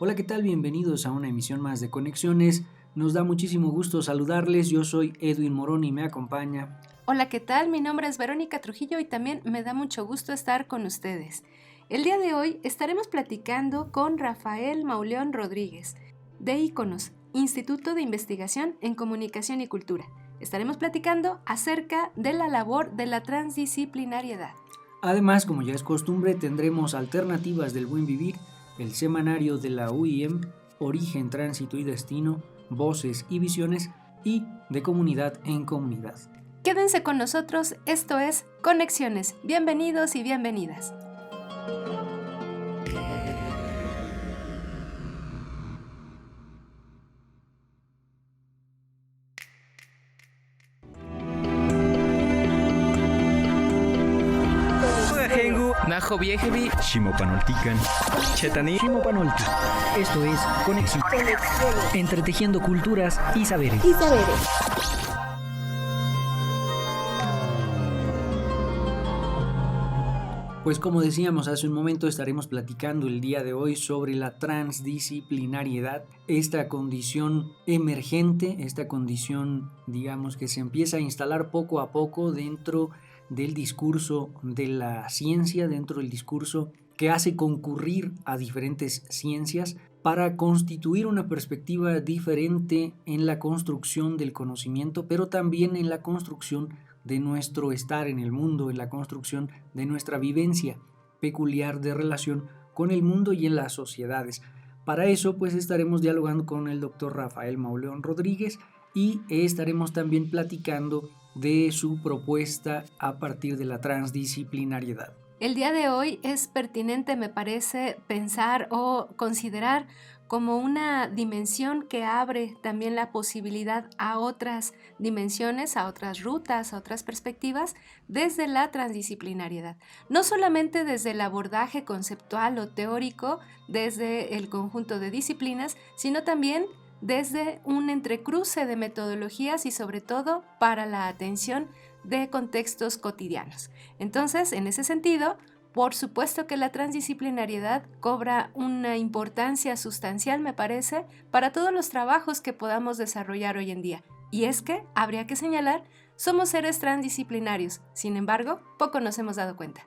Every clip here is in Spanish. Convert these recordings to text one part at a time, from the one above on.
Hola, ¿qué tal? Bienvenidos a una emisión más de Conexiones. Nos da muchísimo gusto saludarles. Yo soy Edwin Morón y me acompaña. Hola, ¿qué tal? Mi nombre es Verónica Trujillo y también me da mucho gusto estar con ustedes. El día de hoy estaremos platicando con Rafael Mauleón Rodríguez, de ICONOS, Instituto de Investigación en Comunicación y Cultura. Estaremos platicando acerca de la labor de la transdisciplinariedad. Además, como ya es costumbre, tendremos alternativas del buen vivir, el semanario de la UIM, Origen, Tránsito y Destino, Voces y Visiones y de Comunidad en Comunidad. Quédense con nosotros, esto es Conexiones. Bienvenidos y bienvenidas. Najo Viejevi, Shimopanoltican, Chetani, Shimopanolti. Esto es Conexiones. Entretejiendo culturas y saberes. Pues como decíamos hace un momento, estaremos platicando el día de hoy sobre la transdisciplinariedad, esta condición emergente, esta condición, digamos, que se empieza a instalar poco a poco dentro del discurso de la ciencia, dentro del discurso que hace concurrir a diferentes ciencias para constituir una perspectiva diferente en la construcción del conocimiento, pero también en la construcción de nuestro estar en el mundo, en la construcción de nuestra vivencia peculiar de relación con el mundo y en las sociedades. Para eso, pues estaremos dialogando con el doctor Rafael Mauleón Rodríguez y estaremos también platicando de su propuesta a partir de la transdisciplinariedad. El día de hoy es pertinente, me parece, pensar o considerar como una dimensión que abre también la posibilidad a otras dimensiones, a otras rutas, a otras perspectivas desde la transdisciplinariedad. No solamente desde el abordaje conceptual o teórico, desde el conjunto de disciplinas, sino también desde un entrecruce de metodologías y sobre todo para la atención de contextos cotidianos. Entonces, en ese sentido, por supuesto que la transdisciplinariedad cobra una importancia sustancial, me parece, para todos los trabajos que podamos desarrollar hoy en día. Y es que, habría que señalar, somos seres transdisciplinarios, sin embargo, poco nos hemos dado cuenta.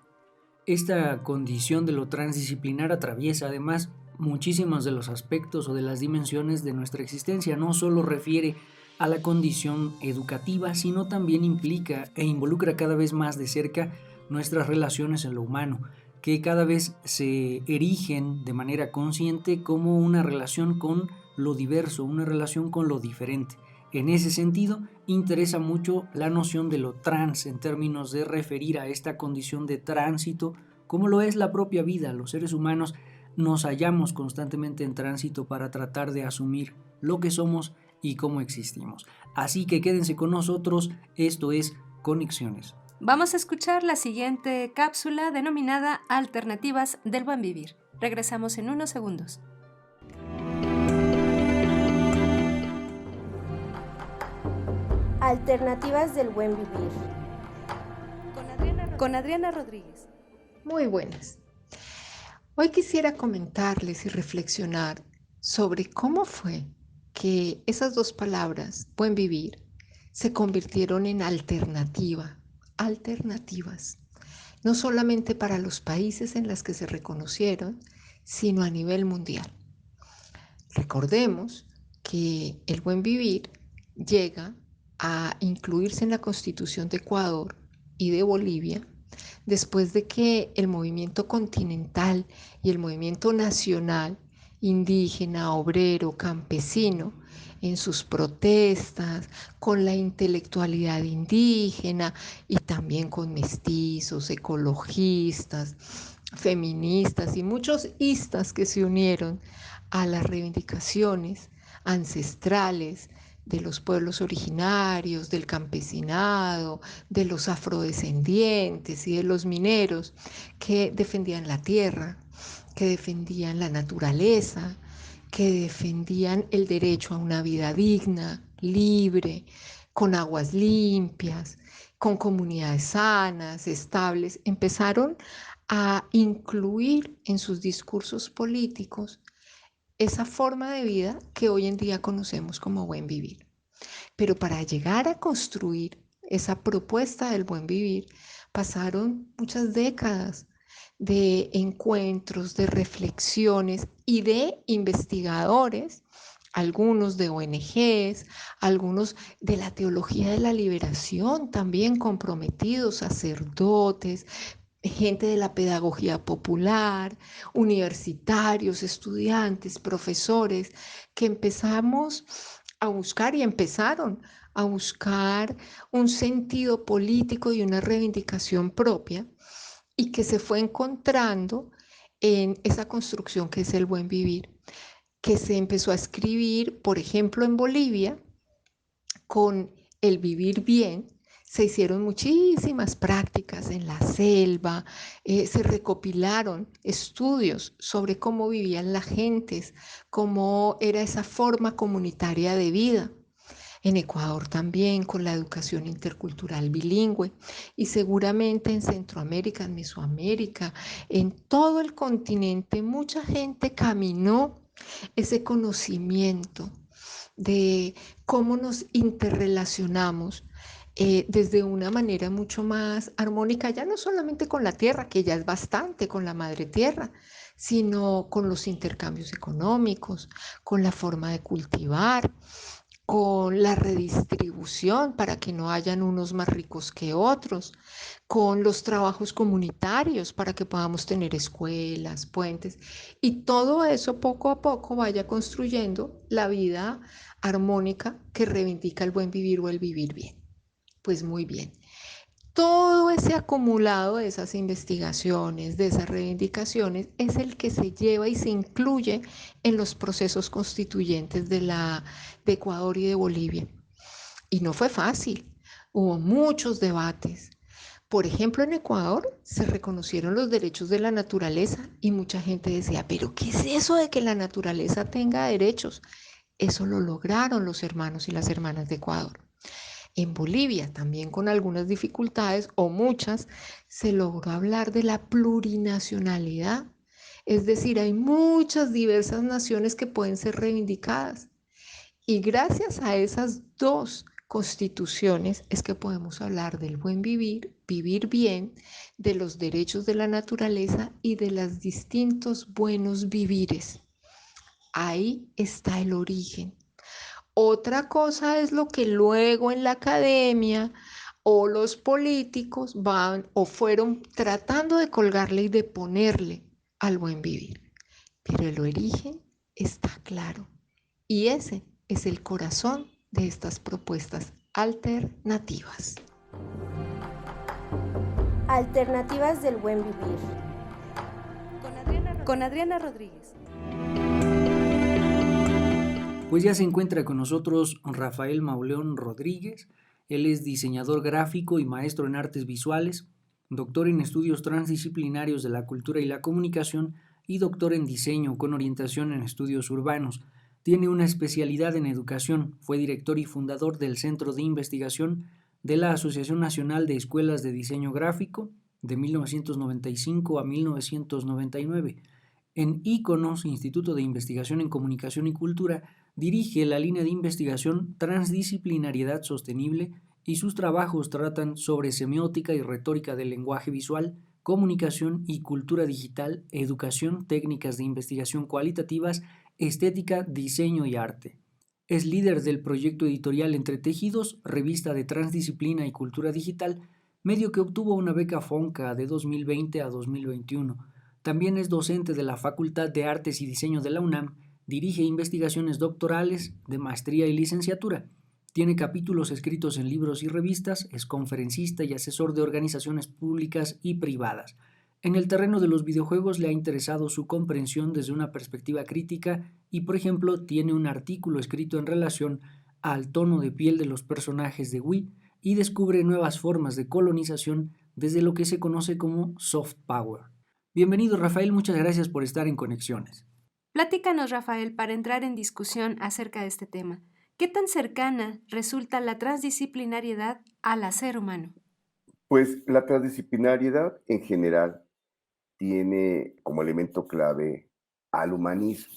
Esta condición de lo transdisciplinar atraviesa además muchísimos de los aspectos o de las dimensiones de nuestra existencia. No solo refiere a la condición educativa, sino también implica e involucra cada vez más de cerca nuestras relaciones en lo humano, que cada vez se erigen de manera consciente como una relación con lo diverso, una relación con lo diferente. En ese sentido, interesa mucho la noción de lo trans en términos de referir a esta condición de tránsito, como lo es la propia vida. Los seres humanos nos hallamos constantemente en tránsito para tratar de asumir lo que somos y cómo existimos. Así que quédense con nosotros, esto es Conexiones. Vamos a escuchar la siguiente cápsula denominada Alternativas del Buen Vivir. Regresamos en unos segundos. Alternativas del buen vivir. Con Adriana Rodríguez. Muy buenas. Hoy quisiera comentarles y reflexionar sobre cómo fue que esas dos palabras, buen vivir, se convirtieron en alternativas, no solamente para los países en los que se reconocieron, sino a nivel mundial. Recordemos que el buen vivir llega a incluirse en la Constitución de Ecuador y de Bolivia después de que el movimiento continental y el movimiento nacional, indígena, obrero, campesino, en sus protestas, con la intelectualidad indígena y también con mestizos, ecologistas, feministas y muchos istas que se unieron a las reivindicaciones ancestrales de los pueblos originarios, del campesinado, de los afrodescendientes y de los mineros que defendían la tierra, que defendían la naturaleza, que defendían el derecho a una vida digna, libre, con aguas limpias, con comunidades sanas, estables. Empezaron a incluir en sus discursos políticos esa forma de vida que hoy en día conocemos como buen vivir. Pero para llegar a construir esa propuesta del buen vivir, pasaron muchas décadas de encuentros, de reflexiones y de investigadores, algunos de ONGs, algunos de la teología de la liberación también comprometidos, sacerdotes, gente de la pedagogía popular, universitarios, estudiantes, profesores, que empezamos a buscar y empezaron a buscar un sentido político y una reivindicación propia y que se fue encontrando en esa construcción que es el buen vivir, que se empezó a escribir, por ejemplo, en Bolivia, con el vivir bien. Se hicieron muchísimas prácticas en la selva, se recopilaron estudios sobre cómo vivían las gentes, cómo era esa forma comunitaria de vida. En Ecuador también con la educación intercultural bilingüe y seguramente en Centroamérica, en Mesoamérica, en todo el continente, mucha gente caminó ese conocimiento de cómo nos interrelacionamos desde una manera mucho más armónica, ya no solamente con la tierra, que ya es bastante, con la madre tierra, sino con los intercambios económicos, con la forma de cultivar, con la redistribución para que no hayan unos más ricos que otros, con los trabajos comunitarios para que podamos tener escuelas, puentes, y todo eso poco a poco vaya construyendo la vida armónica que reivindica el buen vivir o el vivir bien. Pues muy bien. Todo ese acumulado de esas investigaciones, de esas reivindicaciones, es el que se lleva y se incluye en los procesos constituyentes de Ecuador y de Bolivia. Y no fue fácil, hubo muchos debates. Por ejemplo, en Ecuador se reconocieron los derechos de la naturaleza y mucha gente decía, pero ¿qué es eso de que la naturaleza tenga derechos? Eso lo lograron los hermanos y las hermanas de Ecuador. En Bolivia, también con algunas dificultades o muchas, se logró hablar de la plurinacionalidad. Es decir, hay muchas diversas naciones que pueden ser reivindicadas. Y gracias a esas dos constituciones es que podemos hablar del buen vivir, vivir bien, de los derechos de la naturaleza y de los distintos buenos vivires. Ahí está el origen. Otra cosa es lo que luego en la academia o los políticos van o fueron tratando de colgarle y de ponerle al buen vivir. Pero el origen está claro y ese es el corazón de estas propuestas alternativas. Alternativas del buen vivir. Con Adriana Rodríguez. Pues ya se encuentra con nosotros Rafael Mauleón Rodríguez. Él es diseñador gráfico y maestro en artes visuales, doctor en estudios transdisciplinarios de la cultura y la comunicación y doctor en diseño con orientación en estudios urbanos. Tiene una especialidad en educación, fue director y fundador del Centro de Investigación de la Asociación Nacional de Escuelas de Diseño Gráfico de 1995 a 1999. En Íconos, Instituto de Investigación en Comunicación y Cultura, dirige la línea de investigación Transdisciplinariedad Sostenible y sus trabajos tratan sobre semiótica y retórica del lenguaje visual, comunicación y cultura digital, educación, técnicas de investigación cualitativas, estética, diseño y arte. Es líder del proyecto editorial Entre Tejidos, revista de transdisciplina y cultura digital, medio que obtuvo una beca FONCA de 2020 a 2021. También es docente de la Facultad de Artes y Diseño de la UNAM, dirige investigaciones doctorales de maestría y licenciatura. Tiene capítulos escritos en libros y revistas, es conferencista y asesor de organizaciones públicas y privadas. En el terreno de los videojuegos le ha interesado su comprensión desde una perspectiva crítica y, por ejemplo, tiene un artículo escrito en relación al tono de piel de los personajes de Wii y descubre nuevas formas de colonización desde lo que se conoce como soft power. Bienvenido, Rafael, muchas gracias por estar en Conexiones. Platícanos, Rafael, para entrar en discusión acerca de este tema. ¿Qué tan cercana resulta la transdisciplinariedad al hacer humano? Pues la transdisciplinariedad en general tiene como elemento clave al humanismo.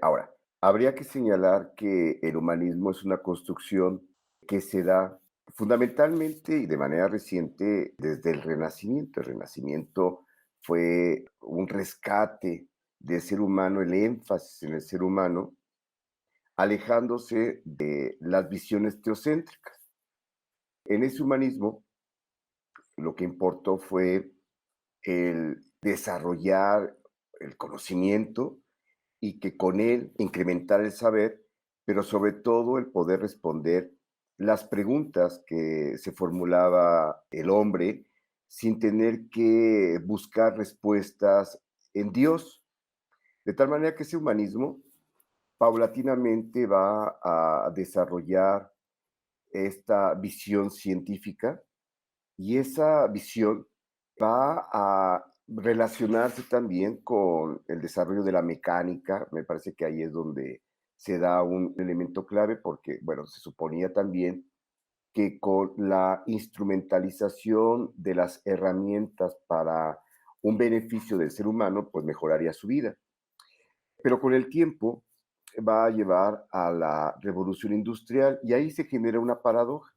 Ahora, habría que señalar que el humanismo es una construcción que se da fundamentalmente y de manera reciente desde el Renacimiento. El Renacimiento fue un rescate del ser humano, el énfasis en el ser humano, alejándose de las visiones teocéntricas. En ese humanismo, lo que importó fue el desarrollar el conocimiento y que con él incrementar el saber, pero sobre todo el poder responder las preguntas que se formulaba el hombre sin tener que buscar respuestas en Dios. De tal manera que ese humanismo paulatinamente va a desarrollar esta visión científica y esa visión va a relacionarse también con el desarrollo de la mecánica. Me parece que ahí es donde se da un elemento clave porque, bueno, se suponía también que con la instrumentalización de las herramientas para un beneficio del ser humano, pues mejoraría su vida. Pero con el tiempo va a llevar a la revolución industrial y ahí se genera una paradoja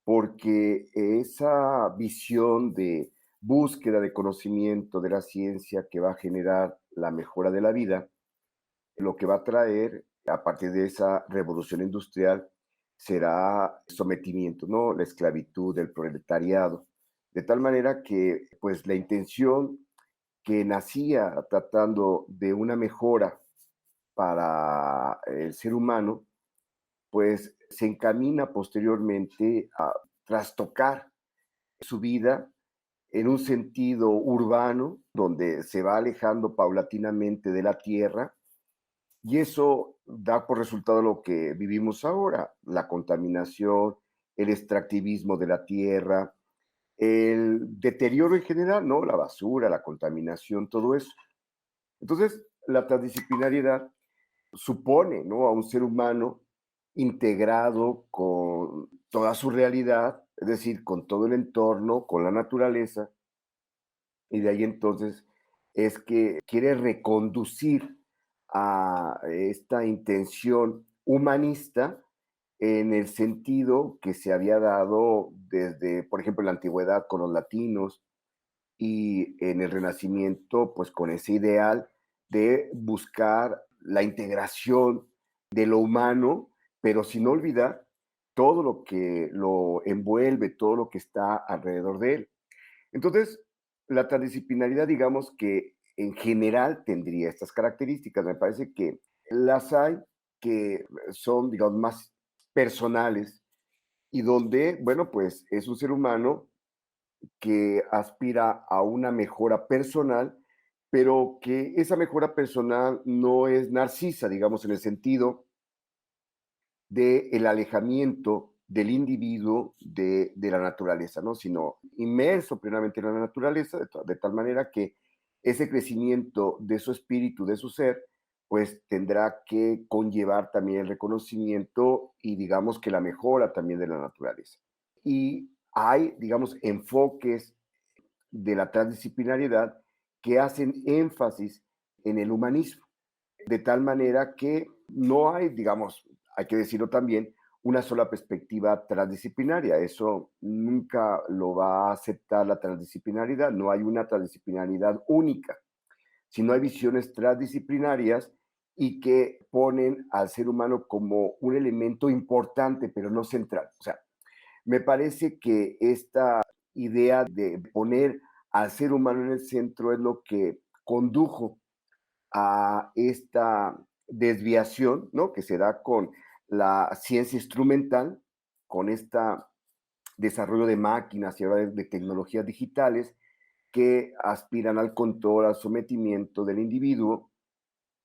porque esa visión de búsqueda de conocimiento de la ciencia que va a generar la mejora de la vida, lo que va a traer a partir de esa revolución industrial será sometimiento, ¿no? La esclavitud del proletariado. De tal manera que, pues, la intención que nacía tratando de una mejora para el ser humano, pues se encamina posteriormente a trastocar su vida en un sentido urbano, donde se va alejando paulatinamente de la tierra, y eso da por resultado lo que vivimos ahora, la contaminación, el extractivismo de la tierra, el deterioro en general, ¿no? La basura, la contaminación, todo eso. Entonces, la transdisciplinariedad supone, ¿no? A un ser humano integrado con toda su realidad, es decir, con todo el entorno, con la naturaleza, y de ahí entonces es que quiere reconducir a esta intención humanista en el sentido que se había dado desde, por ejemplo, en la antigüedad con los latinos y en el Renacimiento, pues con ese ideal de buscar la integración de lo humano, pero sin olvidar todo lo que lo envuelve, todo lo que está alrededor de él. Entonces, la transdisciplinaridad, digamos que en general tendría estas características. Me parece que las hay que son, digamos, más personales y donde, bueno, pues es un ser humano que aspira a una mejora personal, pero que esa mejora personal no es narcisa, digamos, en el sentido del alejamiento del individuo de la naturaleza, ¿no? Sino inmerso plenamente en la naturaleza, de tal manera que ese crecimiento de su espíritu, de su ser, pues tendrá que conllevar también el reconocimiento y digamos que la mejora también de la naturaleza. Y hay, digamos, enfoques de la transdisciplinariedad que hacen énfasis en el humanismo, de tal manera que no hay, digamos, hay que decirlo también, una sola perspectiva transdisciplinaria. Eso nunca lo va a aceptar la transdisciplinaridad. No hay una transdisciplinaridad única, sino hay visiones transdisciplinarias y que ponen al ser humano como un elemento importante, pero no central. O sea, me parece que esta idea de poner al ser humano en el centro es lo que condujo a esta desviación, ¿no? Que se da con la ciencia instrumental, con este desarrollo de máquinas y ahora de tecnologías digitales que aspiran al control, al sometimiento del individuo.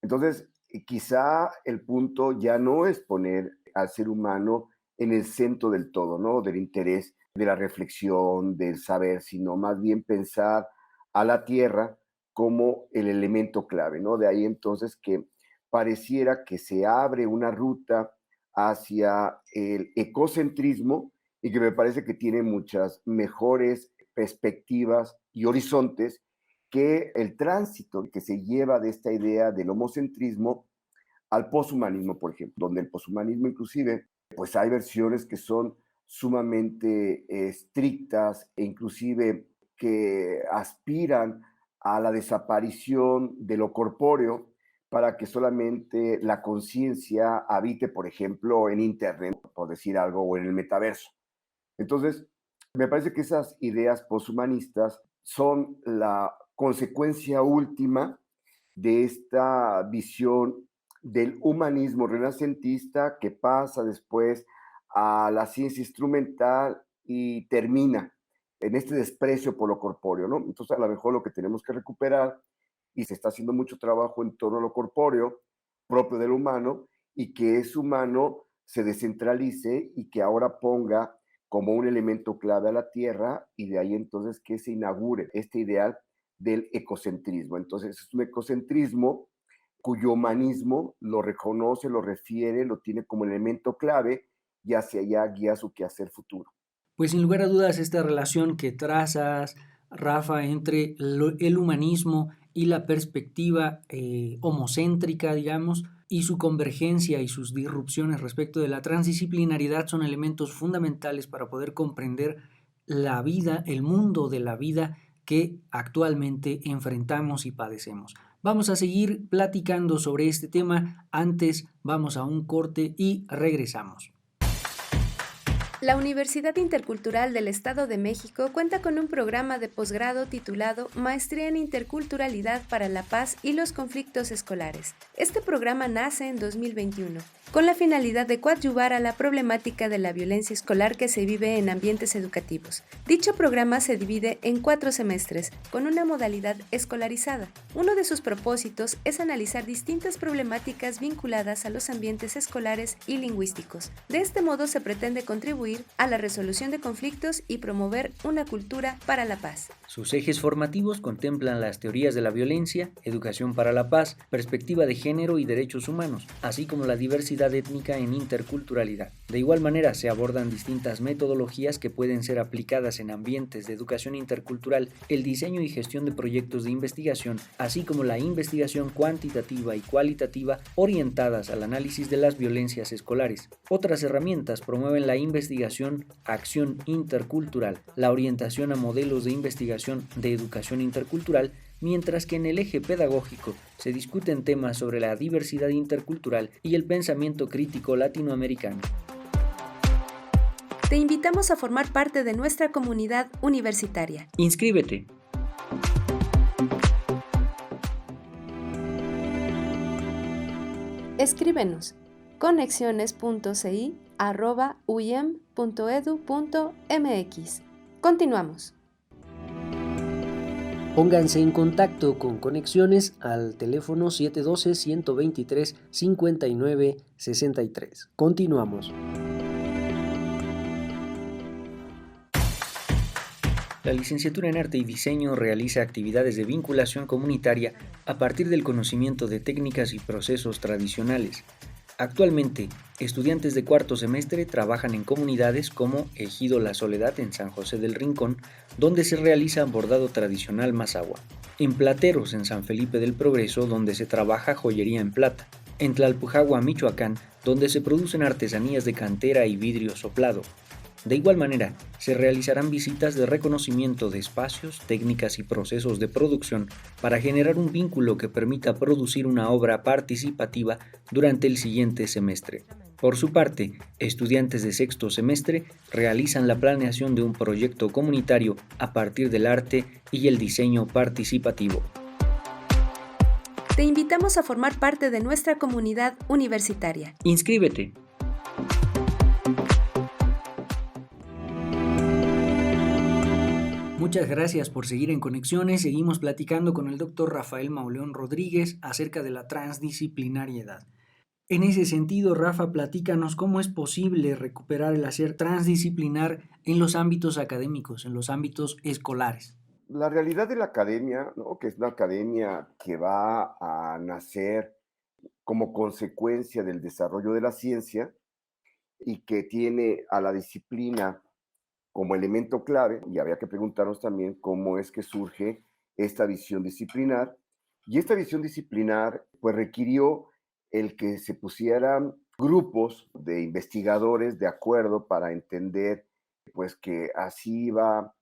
Entonces, quizá el punto ya no es poner al ser humano en el centro del todo, ¿no? Del interés, de la reflexión, del saber, sino más bien pensar a la tierra como el elemento clave, ¿no? De ahí entonces que pareciera que se abre una ruta hacia el ecocentrismo y que me parece que tiene muchas mejores perspectivas y horizontes que el tránsito que se lleva de esta idea del homocentrismo al poshumanismo, por ejemplo, donde el poshumanismo inclusive, pues hay versiones que son sumamente estrictas e inclusive que aspiran a la desaparición de lo corpóreo para que solamente la conciencia habite, por ejemplo, en Internet, por decir algo, o en el metaverso. Entonces, me parece que esas ideas poshumanistas son la consecuencia última de esta visión del humanismo renacentista que pasa después a la ciencia instrumental y termina en este desprecio por lo corpóreo, ¿no? Entonces, a lo mejor lo que tenemos que recuperar, y se está haciendo mucho trabajo en torno a lo corpóreo propio del humano, y que ese humano se descentralice y que ahora ponga como un elemento clave a la Tierra, y de ahí entonces que se inaugure este ideal del ecocentrismo. Entonces es un ecocentrismo cuyo humanismo lo reconoce, lo refiere, lo tiene como elemento clave y hacia allá guía su quehacer futuro. Pues sin lugar a dudas esta relación que trazas, Rafa, entre el humanismo y la perspectiva homocéntrica, digamos, y su convergencia y sus disrupciones respecto de la transdisciplinariedad son elementos fundamentales para poder comprender la vida, el mundo de la vida que actualmente enfrentamos y padecemos. Vamos a seguir platicando sobre este tema, antes vamos a un corte y regresamos. La Universidad Intercultural del Estado de México cuenta con un programa de posgrado titulado Maestría en Interculturalidad para la Paz y los Conflictos Escolares. Este programa nace en 2021, con la finalidad de coadyuvar a la problemática de la violencia escolar que se vive en ambientes educativos. Dicho programa se divide en 4 semestres, con una modalidad escolarizada. Uno de sus propósitos es analizar distintas problemáticas vinculadas a los ambientes escolares y lingüísticos. De este modo se pretende contribuir a la resolución de conflictos y promover una cultura para la paz. Sus ejes formativos contemplan las teorías de la violencia, educación para la paz, perspectiva de género y derechos humanos, así como la diversidad étnica en interculturalidad. De igual manera, se abordan distintas metodologías que pueden ser aplicadas en ambientes de educación intercultural, el diseño y gestión de proyectos de investigación, así como la investigación cuantitativa y cualitativa orientadas al análisis de las violencias escolares. Otras herramientas promueven la investigación, acción intercultural, la orientación a modelos de investigación de educación intercultural, mientras que en el eje pedagógico se discuten temas sobre la diversidad intercultural y el pensamiento crítico latinoamericano. Te invitamos a formar parte de nuestra comunidad universitaria. Inscríbete. Escríbenos conexiones.ci@uyem.edu.mx. Continuamos. Pónganse en contacto con Conexiones al teléfono 712-123-5963. Continuamos. La licenciatura en Arte y Diseño realiza actividades de vinculación comunitaria a partir del conocimiento de técnicas y procesos tradicionales. Actualmente, estudiantes de cuarto semestre trabajan en comunidades como Ejido La Soledad en San José del Rincón, donde se realiza bordado tradicional mazahua; en Plateros en San Felipe del Progreso, donde se trabaja joyería en plata; en Tlalpujagua, Michoacán, donde se producen artesanías de cantera y vidrio soplado. De igual manera, se realizarán visitas de reconocimiento de espacios, técnicas y procesos de producción para generar un vínculo que permita producir una obra participativa durante el siguiente semestre. Por su parte, estudiantes de sexto semestre realizan la planeación de un proyecto comunitario a partir del arte y el diseño participativo. Te invitamos a formar parte de nuestra comunidad universitaria. Inscríbete. Muchas gracias por seguir en Conexiones. Seguimos platicando con el doctor Rafael Mauleón Rodríguez acerca de la transdisciplinariedad. En ese sentido, Rafa, platícanos cómo es posible recuperar el hacer transdisciplinar en los ámbitos académicos, en los ámbitos escolares. La realidad de la academia, ¿no?, que es una academia que va a nacer como consecuencia del desarrollo de la ciencia y que tiene a la disciplina como elemento clave, y habría que preguntarnos también cómo es que surge esta visión disciplinar. Y esta visión disciplinar pues requirió el que se pusieran grupos de investigadores de acuerdo para entender pues que así iba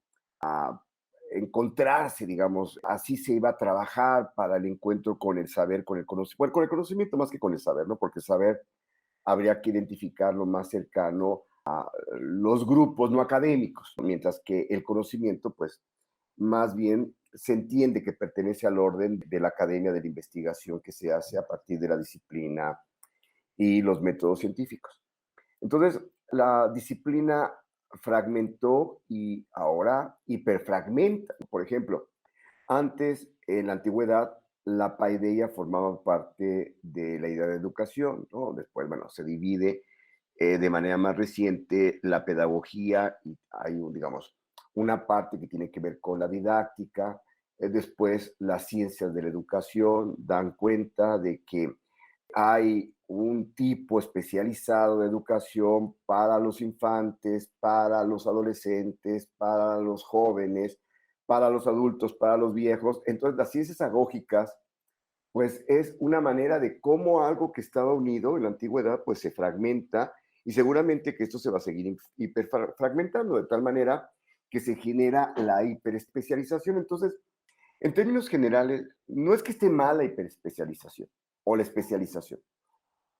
a encontrarse, digamos, así se iba a trabajar para el encuentro con el saber, con el conocimiento, bueno, con el conocimiento más que con el saber, ¿no? Porque el saber habría que identificarlo más cercano a los grupos no académicos, mientras que el conocimiento, pues, más bien se entiende que pertenece al orden de la academia de la investigación que se hace a partir de la disciplina y los métodos científicos. Entonces, la disciplina fragmentó y ahora hiperfragmenta. Por ejemplo, antes, en la antigüedad, la paideia formaba parte de la idea de educación, ¿no? Después, bueno, se divide de manera más reciente la pedagogía y hay, digamos, una parte que tiene que ver con la didáctica. Después, las ciencias de la educación dan cuenta de que hay un tipo especializado de educación para los infantes, para los adolescentes, para los jóvenes, para los adultos, para los viejos. Entonces, las ciencias agógicas, pues es una manera de cómo algo que estaba unido en la antigüedad, pues se fragmenta y seguramente que esto se va a seguir hiperfragmentando de tal manera que se genera la hiperespecialización. Entonces, en términos generales, no es que esté mal la hiperespecialización o la especialización.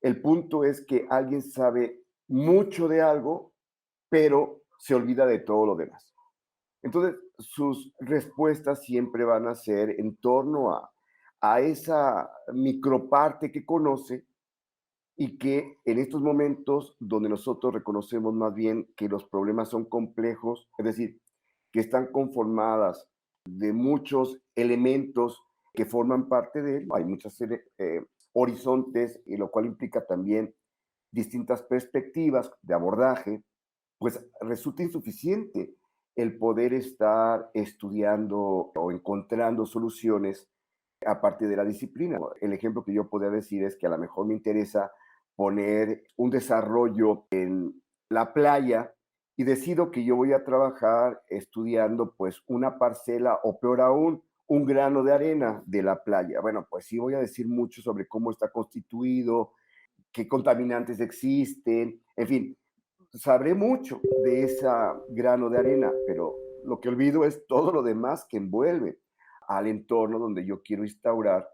El punto es que alguien sabe mucho de algo, pero se olvida de todo lo demás. Entonces, sus respuestas siempre van a ser en torno a esa microparte que conoce y que en estos momentos donde nosotros reconocemos más bien que los problemas son complejos, es decir, que están conformadas de muchos elementos que forman parte de él, hay muchos horizontes, y lo cual implica también distintas perspectivas de abordaje, pues resulta insuficiente el poder estar estudiando o encontrando soluciones a partir de la disciplina. El ejemplo que yo podría decir es que a lo mejor me interesa poner un desarrollo en la playa y decido que yo voy a trabajar estudiando pues una parcela o peor aún, un grano de arena de la playa. Bueno, pues sí voy a decir mucho sobre cómo está constituido, qué contaminantes existen, en fin, sabré mucho de ese grano de arena, pero lo que olvido es todo lo demás que envuelve al entorno donde yo quiero instaurar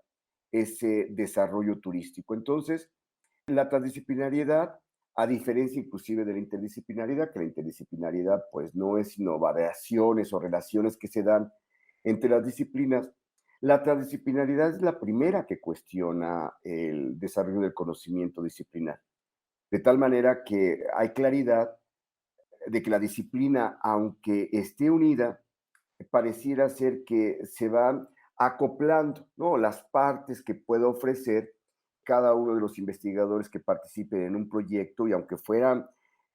ese desarrollo turístico. Entonces, la transdisciplinariedad, a diferencia inclusive de la interdisciplinariedad, que la interdisciplinariedad pues no es sino variaciones o relaciones que se dan entre las disciplinas, la transdisciplinariedad es la primera que cuestiona el desarrollo del conocimiento disciplinar. De tal manera que hay claridad de que la disciplina, aunque esté unida, pareciera ser que se van acoplando, ¿no? Las partes que puede ofrecer cada uno de los investigadores que participen en un proyecto y aunque fueran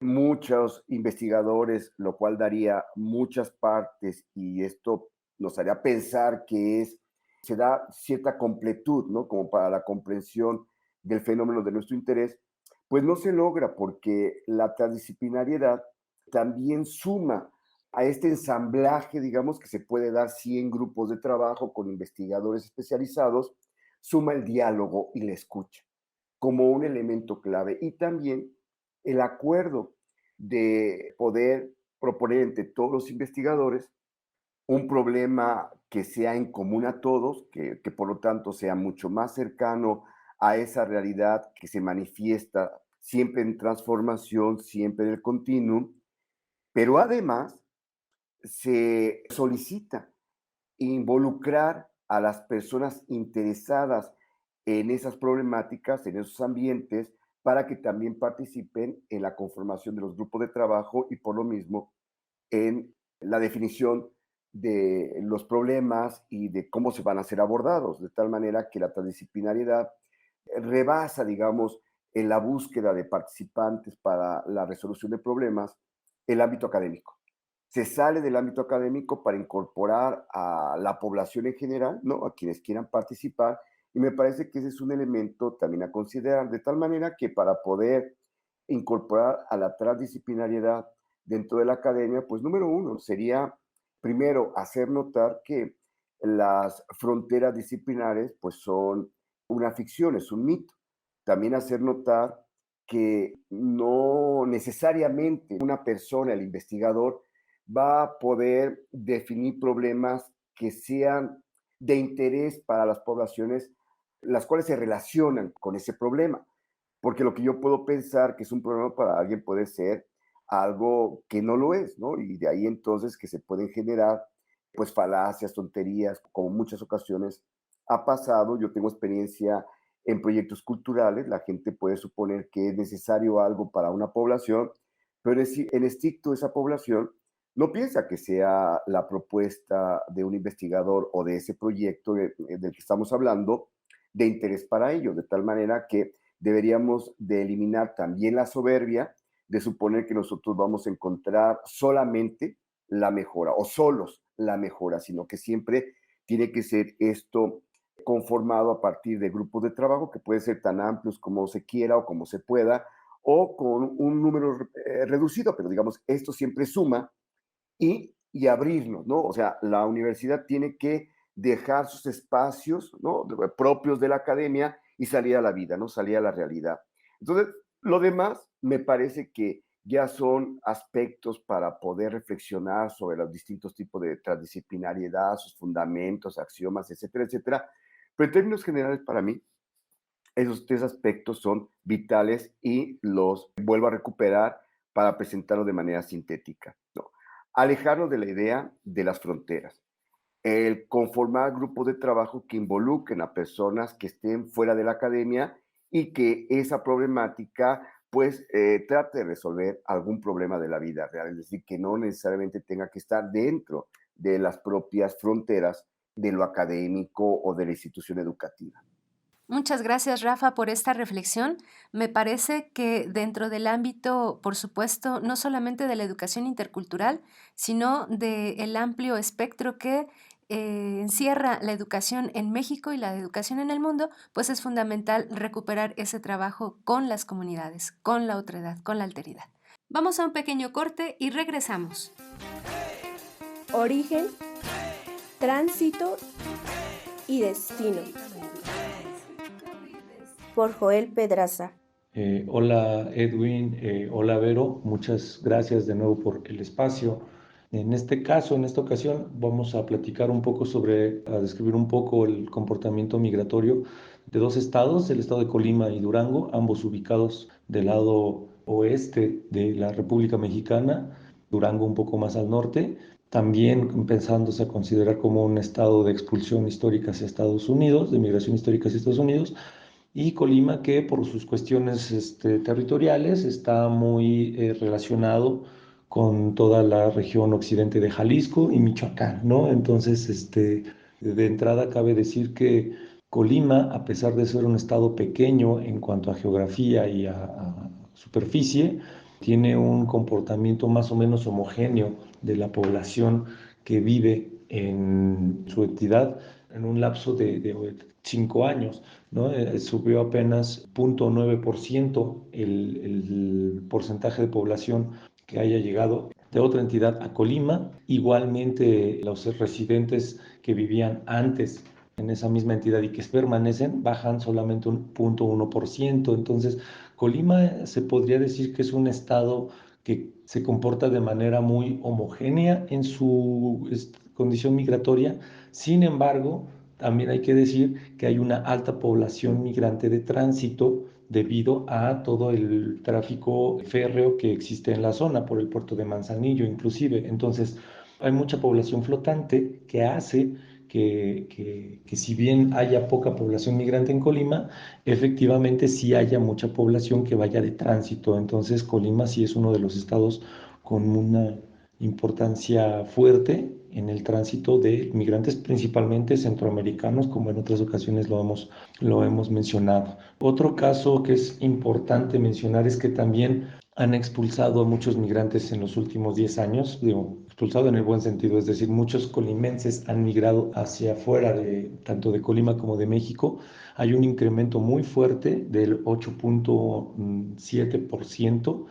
muchos investigadores, lo cual daría muchas partes y esto nos haría pensar que se da cierta completud, ¿no? Como para la comprensión del fenómeno de nuestro interés, pues no se logra porque la transdisciplinariedad también suma a este ensamblaje, digamos, que se puede dar sí en grupos de trabajo con investigadores especializados, suma el diálogo y la escucha como un elemento clave y también el acuerdo de poder proponer entre todos los investigadores un problema que sea en común a todos, que por lo tanto sea mucho más cercano a esa realidad que se manifiesta siempre en transformación, siempre en el continuum, pero además se solicita involucrar a las personas interesadas en esas problemáticas, en esos ambientes, para que también participen en la conformación de los grupos de trabajo y por lo mismo en la definición de los problemas y de cómo se van a ser abordados, de tal manera que la transdisciplinariedad rebasa, digamos, en la búsqueda de participantes para la resolución de problemas el ámbito académico. Se sale del ámbito académico para incorporar a la población en general, ¿no? A quienes quieran participar, y me parece que ese es un elemento también a considerar, de tal manera que para poder incorporar a la transdisciplinariedad dentro de la academia, pues número uno sería primero hacer notar que las fronteras disciplinares pues son una ficción, es un mito. también hacer notar que no necesariamente una persona, el investigador, va a poder definir problemas que sean de interés para las poblaciones, las cuales se relacionan con ese problema. Porque lo que yo puedo pensar que es un problema para alguien puede ser algo que no lo es, ¿no? Y de ahí entonces que se pueden generar pues falacias, tonterías, como muchas ocasiones ha pasado. Yo tengo experiencia en proyectos culturales, la gente puede suponer que es necesario algo para una población, pero en estricto esa población no piensa que sea la propuesta de un investigador o de ese proyecto del que estamos hablando de interés para ellos, de tal manera que deberíamos de eliminar también la soberbia de suponer que nosotros vamos a encontrar solamente la mejora o solos la mejora, sino que siempre tiene que ser esto conformado a partir de grupos de trabajo que pueden ser tan amplios como se quiera o como se pueda, o con un número reducido, pero digamos, esto siempre suma y abrirnos, ¿no? O sea, la universidad tiene que dejar sus espacios, ¿no? Propios de la academia y salir a la vida, ¿no? Salir a la realidad. Entonces, lo demás me parece que ya son aspectos para poder reflexionar sobre los distintos tipos de transdisciplinariedad, sus fundamentos, axiomas, etcétera, etcétera. Pero en términos generales, para mí, esos tres aspectos son vitales y los vuelvo a recuperar para presentarlo de manera sintética, ¿no? Alejarnos de la idea de las fronteras, el conformar grupos de trabajo que involucren a personas que estén fuera de la academia y que esa problemática pues trate de resolver algún problema de la vida real, es decir, que no necesariamente tenga que estar dentro de las propias fronteras de lo académico o de la institución educativa. Muchas gracias, Rafa, por esta reflexión. Me parece que dentro del ámbito, por supuesto, no solamente de la educación intercultural, sino del amplio espectro que encierra la educación en México y la educación en el mundo, pues es fundamental recuperar ese trabajo con las comunidades, con la otredad, con la alteridad. Vamos a un pequeño corte y regresamos. Origen, tránsito y destino. Por Joel Pedraza. Hola Edwin, hola Vero, muchas gracias de nuevo por el espacio. En este caso, en esta ocasión, vamos a platicar un poco a describir un poco el comportamiento migratorio de dos estados, el estado de Colima y Durango, ambos ubicados del lado oeste de la República Mexicana, Durango un poco más al norte, también empezándose a considerar como un estado de expulsión histórica hacia Estados Unidos, de migración histórica hacia Estados Unidos, y Colima que por sus cuestiones territoriales está muy relacionado con toda la región occidente de Jalisco y Michoacán, ¿no? Entonces, de entrada cabe decir que Colima, a pesar de ser un estado pequeño en cuanto a geografía y a superficie, tiene un comportamiento más o menos homogéneo de la población que vive en su entidad en un lapso de 5 años, ¿no? Subió apenas 0.9% el porcentaje de población que haya llegado de otra entidad a Colima. Igualmente, los residentes que vivían antes en esa misma entidad y que permanecen bajan solamente un 0.1%. Entonces, Colima se podría decir que es un estado que se comporta de manera muy homogénea en su condición migratoria. Sin embargo, también hay que decir que hay una alta población migrante de tránsito debido a todo el tráfico férreo que existe en la zona, por el puerto de Manzanillo inclusive. Entonces, hay mucha población flotante que hace que si bien haya poca población migrante en Colima, efectivamente sí haya mucha población que vaya de tránsito. Entonces, Colima sí es uno de los estados con una importancia fuerte en el tránsito de migrantes, principalmente centroamericanos, como en otras ocasiones lo hemos mencionado. Otro caso que es importante mencionar es que también han expulsado a muchos migrantes en los últimos 10 años, digo, expulsado en el buen sentido, es decir, muchos colimenses han migrado hacia afuera tanto de Colima como de México. Hay un incremento muy fuerte del 8.7%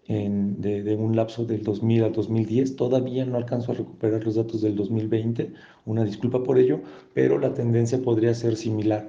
de un lapso del 2000 al 2010. Todavía no alcanzo a recuperar los datos del 2020, una disculpa por ello, pero la tendencia podría ser similar.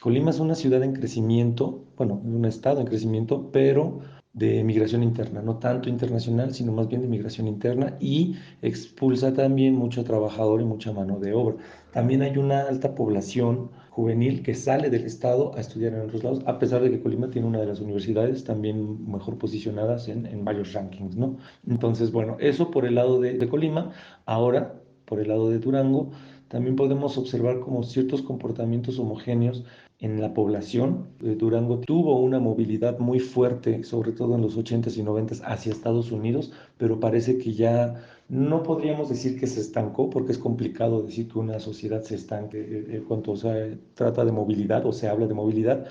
Colima es una ciudad en crecimiento, bueno, un estado en crecimiento, pero de migración interna, no tanto internacional, sino más bien de migración interna, y expulsa también mucho trabajador y mucha mano de obra. También hay una alta población juvenil que sale del estado a estudiar en otros lados, a pesar de que Colima tiene una de las universidades también mejor posicionadas en varios rankings, ¿no? Entonces, bueno, eso por el lado de Colima. Ahora, por el lado de Durango, también podemos observar como ciertos comportamientos homogéneos en la población. Durango tuvo una movilidad muy fuerte, sobre todo en los 80s y 90s, hacia Estados Unidos, pero parece que ya no podríamos decir que se estancó, porque es complicado decir que una sociedad se estanque cuando se trata de movilidad o se habla de movilidad,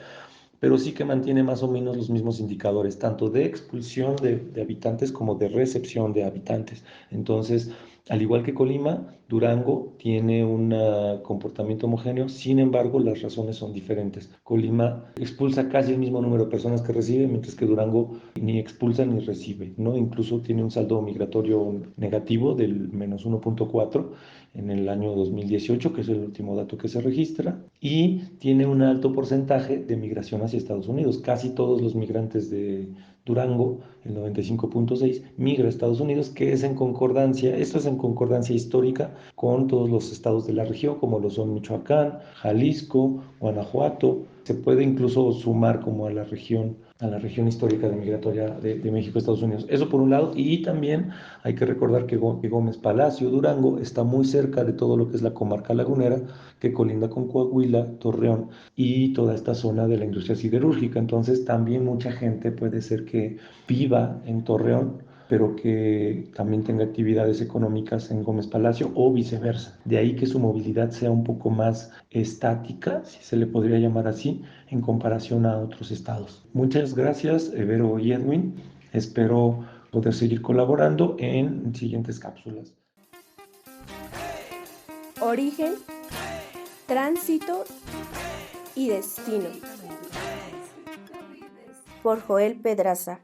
pero sí que mantiene más o menos los mismos indicadores, tanto de expulsión de habitantes como de recepción de habitantes. Entonces, al igual que Colima, Durango tiene un comportamiento homogéneo, sin embargo, las razones son diferentes. Colima expulsa casi el mismo número de personas que recibe, mientras que Durango ni expulsa ni recibe, ¿no? Incluso tiene un saldo migratorio negativo del menos 1.4 en el año 2018, que es el último dato que se registra, y tiene un alto porcentaje de migración hacia Estados Unidos. Casi todos los migrantes de Durango, el 95.6, migra a Estados Unidos, que es en concordancia, esto es en concordancia histórica con todos los estados de la región, como lo son Michoacán, Jalisco, Guanajuato. Se puede incluso sumar como a la región histórica de migratoria de México a Estados Unidos. Eso por un lado, y también hay que recordar que Gómez Palacio, Durango, está muy cerca de todo lo que es la comarca lagunera, que colinda con Coahuila, Torreón y toda esta zona de la industria siderúrgica. Entonces también mucha gente puede ser que viva en Torreón, pero que también tenga actividades económicas en Gómez Palacio o viceversa. De ahí que su movilidad sea un poco más estática, si se le podría llamar así, en comparación a otros estados. Muchas gracias, Vero y Edwin. Espero poder seguir colaborando en siguientes cápsulas. Origen, tránsito y destino. Por Joel Pedraza.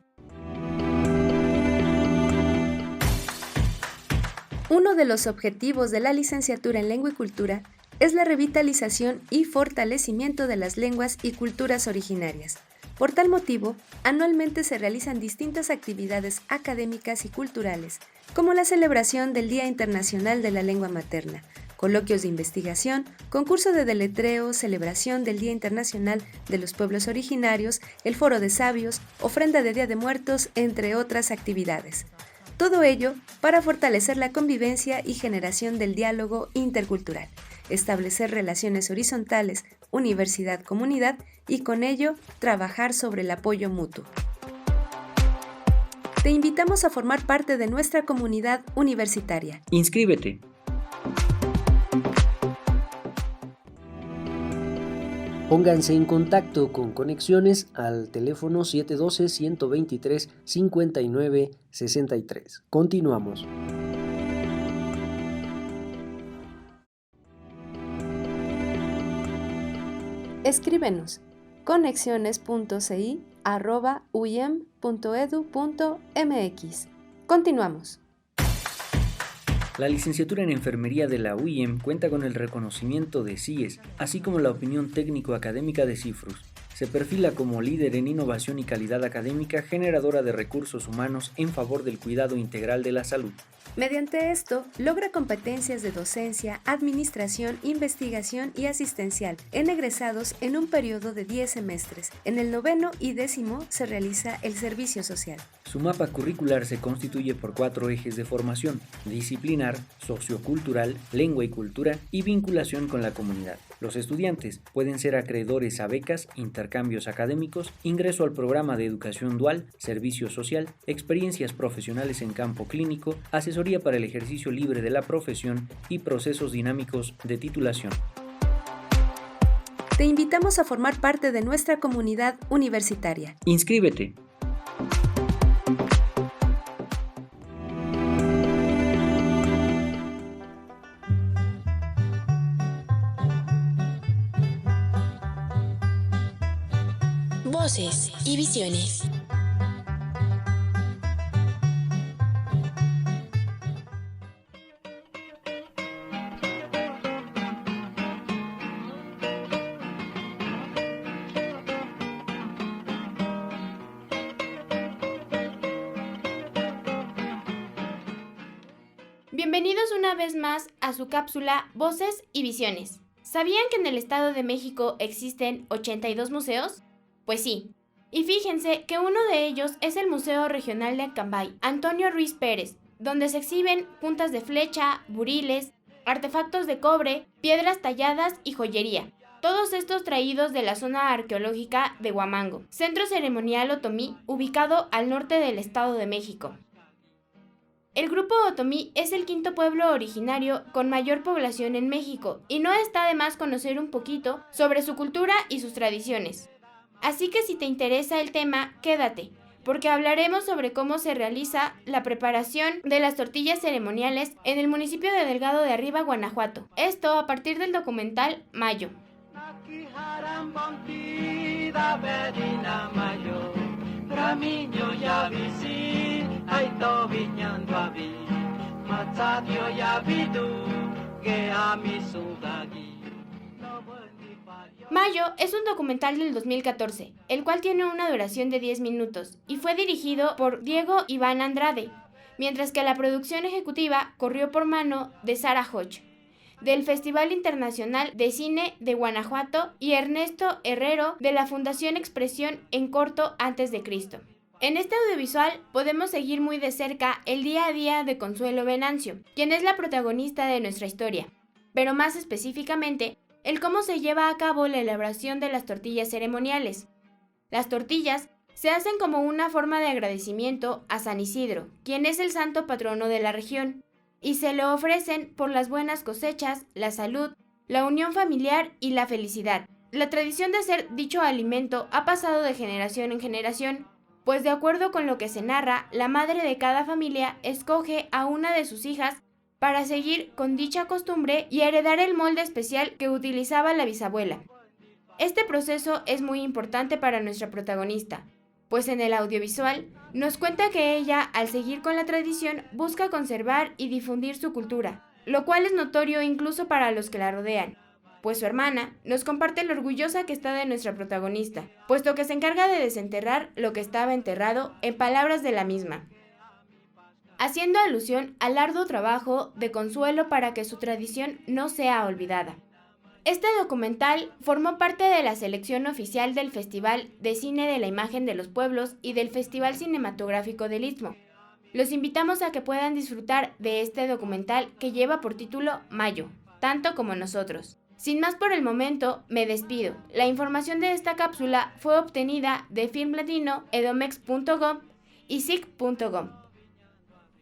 Uno de los objetivos de la licenciatura en Lengua y Cultura es la revitalización y fortalecimiento de las lenguas y culturas originarias. Por tal motivo, anualmente se realizan distintas actividades académicas y culturales, como la celebración del Día Internacional de la Lengua Materna, coloquios de investigación, concurso de deletreo, celebración del Día Internacional de los Pueblos Originarios, el Foro de Sabios, ofrenda de Día de Muertos, entre otras actividades. Todo ello para fortalecer la convivencia y generación del diálogo intercultural, establecer relaciones horizontales, universidad-comunidad y con ello trabajar sobre el apoyo mutuo. Te invitamos a formar parte de nuestra comunidad universitaria. Inscríbete. Pónganse en contacto con Conexiones al teléfono 712-123-5963. Continuamos. Escríbenos conexiones.ci@uyem.edu.mx. Continuamos. La licenciatura en Enfermería de la UIEM cuenta con el reconocimiento de CIES, así como la opinión técnico-académica de CIFRUS. Se perfila como líder en innovación y calidad académica generadora de recursos humanos en favor del cuidado integral de la salud. Mediante esto, logra competencias de docencia, administración, investigación y asistencial en egresados en un periodo de 10 semestres. En el 9º y 10º se realiza el servicio social. Su mapa curricular se constituye por 4 ejes de formación: disciplinar, sociocultural, lengua y cultura y vinculación con la comunidad. Los estudiantes pueden ser acreedores a becas, intercambios académicos, ingreso al programa de educación dual, servicio social, experiencias profesionales en campo clínico, asesoría para el ejercicio libre de la profesión y procesos dinámicos de titulación. Te invitamos a formar parte de nuestra comunidad universitaria. Inscríbete. Voces y visiones. Bienvenidos una vez más a su cápsula Voces y Visiones. ¿Sabían que en el Estado de México existen 82 museos? Pues sí. Y fíjense que uno de ellos es el Museo Regional de Acambay, Antonio Ruiz Pérez, donde se exhiben puntas de flecha, buriles, artefactos de cobre, piedras talladas y joyería. Todos estos traídos de la zona arqueológica de Huamango, centro ceremonial otomí ubicado al norte del Estado de México. El grupo otomí es el quinto pueblo originario con mayor población en México y no está de más conocer un poquito sobre su cultura y sus tradiciones. Así que si te interesa el tema, quédate, porque hablaremos sobre cómo se realiza la preparación de las tortillas ceremoniales en el municipio de Delgado de Arriba, Guanajuato. Esto a partir del documental Mayo. Mayo es un documental del 2014, el cual tiene una duración de 10 minutos y fue dirigido por Diego Iván Andrade, mientras que la producción ejecutiva corrió por mano de Sara Hodge, del Festival Internacional de Cine de Guanajuato, y Ernesto Herrero, de la Fundación Expresión en Corto Antes de Cristo. En este audiovisual podemos seguir muy de cerca el día a día de Consuelo Venancio, quien es la protagonista de nuestra historia, pero más específicamente, el cómo se lleva a cabo la elaboración de las tortillas ceremoniales. Las tortillas se hacen como una forma de agradecimiento a San Isidro, quien es el santo patrono de la región, y se le ofrecen por las buenas cosechas, la salud, la unión familiar y la felicidad. La tradición de hacer dicho alimento ha pasado de generación en generación, pues de acuerdo con lo que se narra, la madre de cada familia escoge a una de sus hijas para seguir con dicha costumbre y heredar el molde especial que utilizaba la bisabuela. Este proceso es muy importante para nuestra protagonista, pues en el audiovisual nos cuenta que ella, al seguir con la tradición, busca conservar y difundir su cultura, lo cual es notorio incluso para los que la rodean, pues su hermana nos comparte lo orgullosa que está de nuestra protagonista, puesto que se encarga de desenterrar lo que estaba enterrado, en palabras de la misma, haciendo alusión al arduo trabajo de Consuelo para que su tradición no sea olvidada. Este documental formó parte de la selección oficial del Festival de Cine de la Imagen de los Pueblos y del Festival Cinematográfico del Istmo. Los invitamos a que puedan disfrutar de este documental que lleva por título Mayo, tanto como nosotros. Sin más por el momento, me despido. La información de esta cápsula fue obtenida de Film Latino, edomex.gov y sic.gov.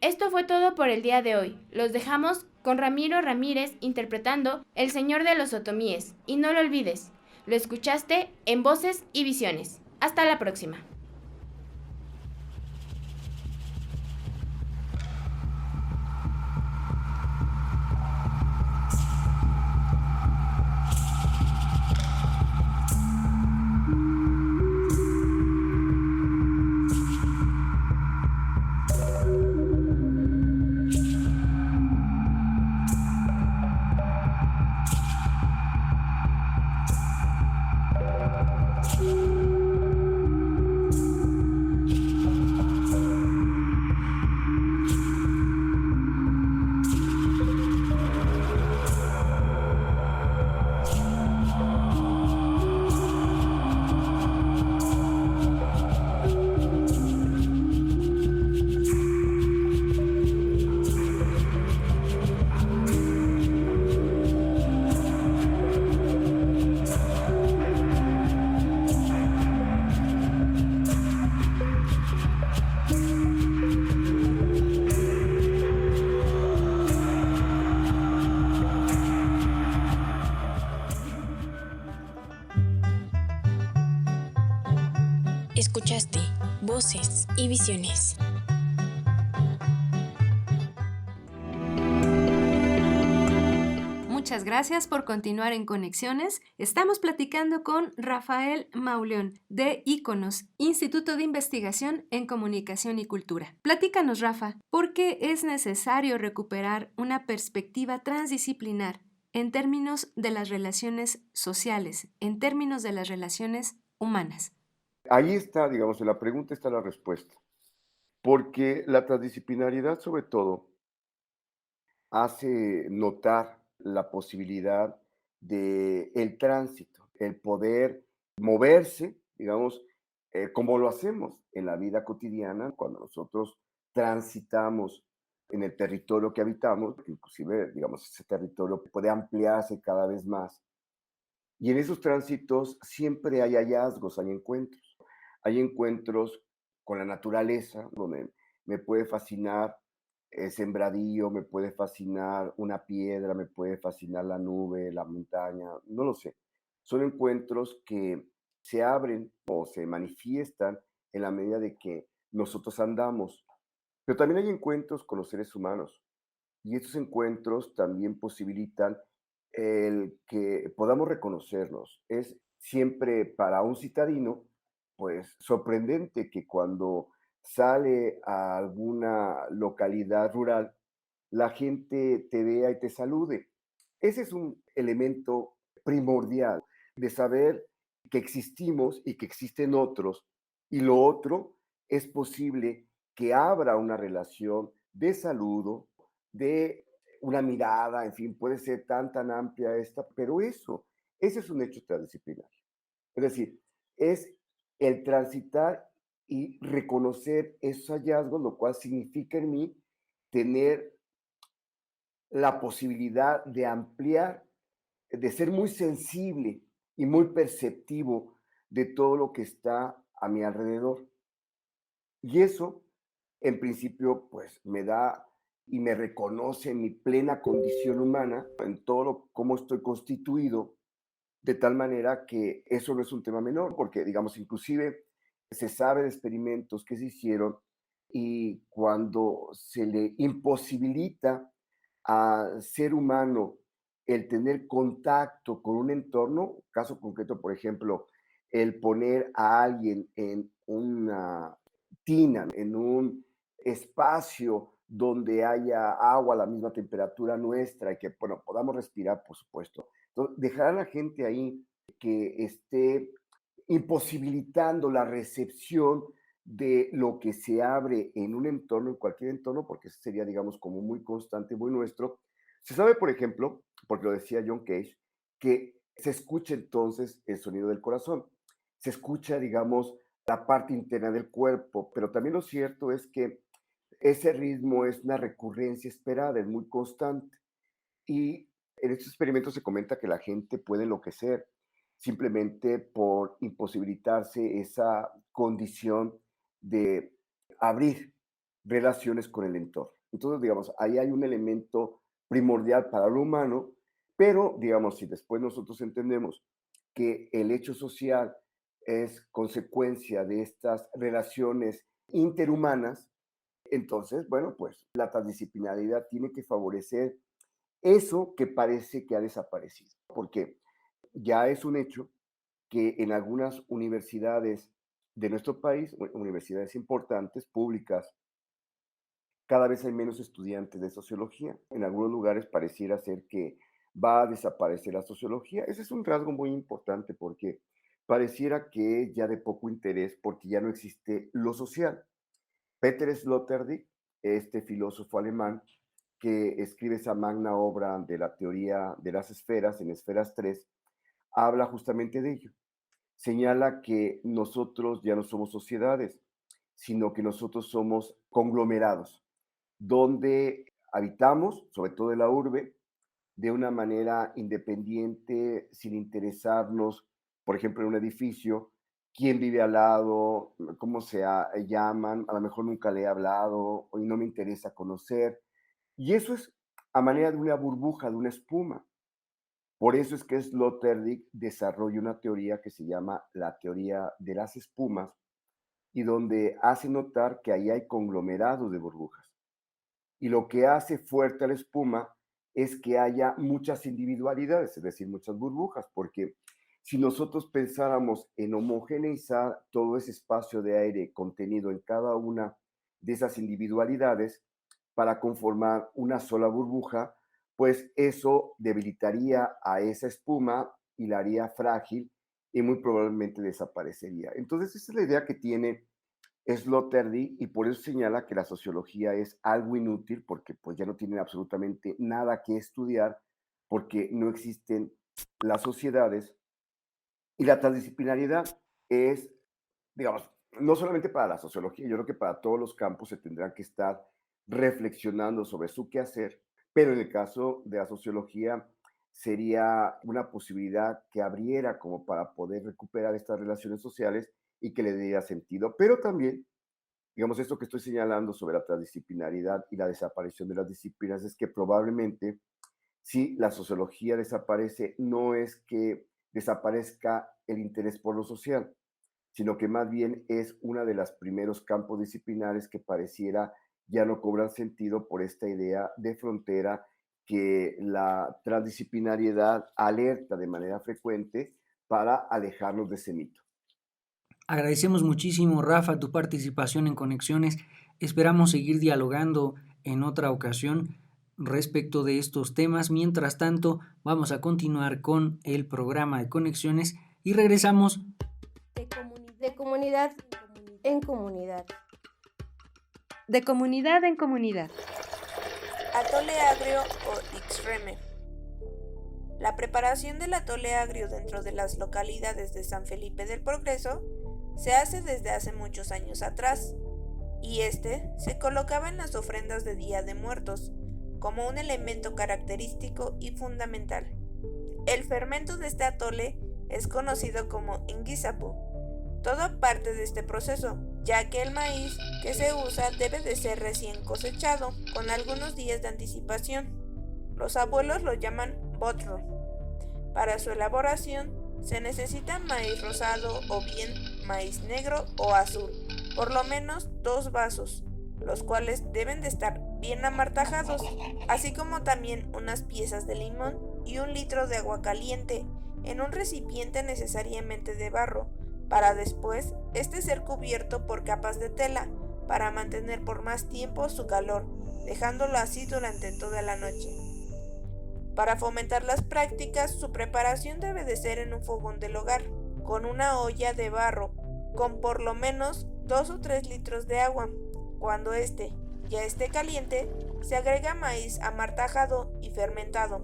Esto fue todo por el día de hoy. Los dejamos con Ramiro Ramírez interpretando El Señor de los Otomíes. Y no lo olvides, lo escuchaste en Voces y Visiones. Hasta la próxima. Escuchaste Voces y Visiones. Muchas gracias por continuar en Conexiones. Estamos platicando con Rafael Mauleón de Iconos, Instituto de Investigación en Comunicación y Cultura. Platícanos, Rafa, ¿por qué es necesario recuperar una perspectiva transdisciplinar en términos de las relaciones sociales, en términos de las relaciones humanas? Ahí está, digamos, en la pregunta está la respuesta. Porque la transdisciplinariedad, sobre todo, hace notar la posibilidad de el tránsito, el poder moverse, digamos, como lo hacemos en la vida cotidiana, cuando nosotros transitamos en el territorio que habitamos, inclusive, digamos, ese territorio puede ampliarse cada vez más. Y en esos tránsitos siempre hay hallazgos, hay encuentros. Hay encuentros con la naturaleza, donde me puede fascinar el sembradío, me puede fascinar una piedra, me puede fascinar la nube, la montaña, no lo sé. Son encuentros que se abren o se manifiestan en la medida de que nosotros andamos. Pero también hay encuentros con los seres humanos. Y estos encuentros también posibilitan el que podamos reconocernos. Es siempre para un citadino, pues sorprendente que cuando sale a alguna localidad rural, la gente te vea y te salude. Ese es un elemento primordial de saber que existimos y que existen otros. Y lo otro es posible que abra una relación de saludo, de una mirada, en fin, puede ser tan amplia esta, pero ese es un hecho transdisciplinario. Es decir, es el transitar y reconocer esos hallazgos, lo cual significa en mí tener la posibilidad de ampliar, de ser muy sensible y muy perceptivo de todo lo que está a mi alrededor. Y eso, en principio, pues me da y me reconoce mi plena condición humana en todo cómo estoy constituido, de tal manera que eso no es un tema menor, porque, digamos, inclusive se sabe de experimentos que se hicieron y cuando se le imposibilita al ser humano el tener contacto con un entorno, caso concreto, por ejemplo, el poner a alguien en una tina, en un espacio donde haya agua a la misma temperatura nuestra y que, bueno, podamos respirar, por supuesto. Entonces, dejar a la gente ahí que esté imposibilitando la recepción de lo que se abre en un entorno, en cualquier entorno, porque eso sería, digamos, como muy constante, muy nuestro. Se sabe, por ejemplo, porque lo decía John Cage, que se escucha entonces el sonido del corazón, se escucha, digamos, la parte interna del cuerpo, pero también lo cierto es que ese ritmo es una recurrencia esperada, es muy constante. Y en estos experimentos se comenta que la gente puede enloquecer simplemente por imposibilitarse esa condición de abrir relaciones con el entorno. Entonces, digamos, ahí hay un elemento primordial para lo humano, pero, digamos, si después nosotros entendemos que el hecho social es consecuencia de estas relaciones interhumanas, entonces, bueno, pues la transdisciplinaridad tiene que favorecer eso que parece que ha desaparecido, porque ya es un hecho que en algunas universidades de nuestro país, universidades importantes, públicas, cada vez hay menos estudiantes de sociología. En algunos lugares pareciera ser que va a desaparecer la sociología. Ese es un rasgo muy importante porque pareciera que es ya de poco interés porque ya no existe lo social. Peter Sloterdijk, este filósofo alemán, que escribe esa magna obra de la teoría de las esferas, en Esferas 3, habla justamente de ello. Señala que nosotros ya no somos sociedades, sino que nosotros somos conglomerados, donde habitamos, sobre todo en la urbe, de una manera independiente, sin interesarnos, por ejemplo, en un edificio, quién vive al lado, cómo llaman, a lo mejor nunca le he hablado, hoy no me interesa conocer. Y eso es a manera de una burbuja, de una espuma. Por eso es que Sloterdijk desarrolla una teoría que se llama la teoría de las espumas y donde hace notar que ahí hay conglomerados de burbujas. Y lo que hace fuerte a la espuma es que haya muchas individualidades, es decir, muchas burbujas, porque si nosotros pensáramos en homogeneizar todo ese espacio de aire contenido en cada una de esas individualidades para conformar una sola burbuja, pues eso debilitaría a esa espuma y la haría frágil y muy probablemente desaparecería. Entonces, esa es la idea que tiene Sloterdijk, y por eso señala que la sociología es algo inútil porque pues ya no tienen absolutamente nada que estudiar porque no existen las sociedades, y la transdisciplinariedad es, digamos, no solamente para la sociología, yo creo que para todos los campos se tendrán que estar reflexionando sobre su quehacer, pero en el caso de la sociología sería una posibilidad que abriera como para poder recuperar estas relaciones sociales y que le diera sentido, pero también, digamos, esto que estoy señalando sobre la transdisciplinariedad y la desaparición de las disciplinas es que probablemente si la sociología desaparece, no es que desaparezca el interés por lo social, sino que más bien es uno de los primeros campos disciplinares que pareciera ya no cobran sentido por esta idea de frontera que la transdisciplinariedad alerta de manera frecuente para alejarnos de ese mito. Agradecemos muchísimo, Rafa, tu participación en Conexiones. Esperamos seguir dialogando en otra ocasión respecto de estos temas. Mientras tanto, vamos a continuar con el programa de Conexiones y regresamos De comunidad en comunidad. De comunidad en comunidad. Atole agrio o Ixreme. La preparación del atole agrio dentro de las localidades de San Felipe del Progreso se hace desde hace muchos años atrás, y se colocaba en las ofrendas de Día de Muertos como un elemento característico y fundamental. El fermento de este atole es conocido como inguisapu. Todo parte de este proceso, ya que el maíz que se usa debe de ser recién cosechado, con algunos días de anticipación. Los abuelos lo llaman botro. Para su elaboración se necesita maíz rosado o bien maíz negro o azul, por lo menos 2 vasos, los cuales deben de estar bien amartajados, así como también unas piezas de limón y 1 litro de agua caliente en un recipiente necesariamente de barro, para después ser cubierto por capas de tela para mantener por más tiempo su calor, dejándolo así durante toda la noche. Para fomentar las prácticas, su preparación debe de ser en un fogón del hogar, con una olla de barro, con por lo menos 2 o 3 litros de agua. Cuando ya esté caliente, se agrega maíz amartajado y fermentado.